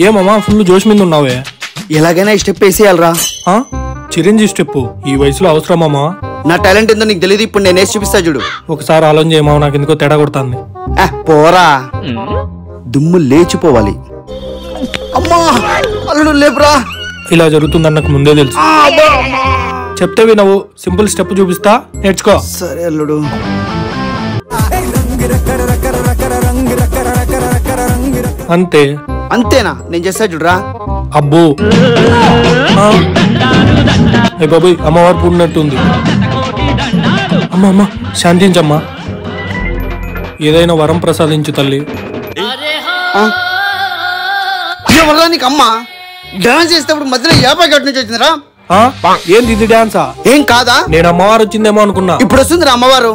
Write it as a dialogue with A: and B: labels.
A: ఏమమ్మా ఫుల్ జోష్ మీద ఉన్నావే?
B: ఎలాగైనా ఈ స్టెప్ వేసేయాలరా.
A: చిరంజీవి స్టెప్ ఈ వయసులో అవసరమమ్మా?
B: నా టాలెంట్ ఏందో నీకు తెలియదు, ఇప్పుడు నేను వేసి చూపిస్తా చూడు.
A: ఒకసారి ఆలోచన చేయమా, నాకు ఎందుకో తేడా కొడుతుంది.
B: పోరా, దుమ్ము లేచిపోవాలి. అమ్మా అల్లుడు లేపురా.
A: ఇలా జరుగుతుందని నాకు ముందే తెలుసు. చెప్తే వినవు, సింపుల్ స్టెప్ చూపిస్తా, నేర్చుకో.
B: సరే అల్లుడు.
A: అంతే.
B: అంతేనా? నేను చేస్తా చూడరా.
A: అబ్బో బాబోయ్, అమ్మవారు పూడినట్టుంది. అమ్మ అమ్మ శాంతించమ్మా, ఏదైనా వరం ప్రసాదించు తల్లి.
B: ఎవరా నీకు అమ్మ? డాన్స్ చేసేటప్పుడు మధ్యలో యాభై గట్టు నుంచి వచ్చిందిరా.
A: ఏంది ఇది డాన్సా?
B: ఏం కాదా?
A: నేను అమ్మవారు వచ్చిందేమో అనుకున్నా.
B: ఇప్పుడు వస్తుందిరా అమ్మవారు.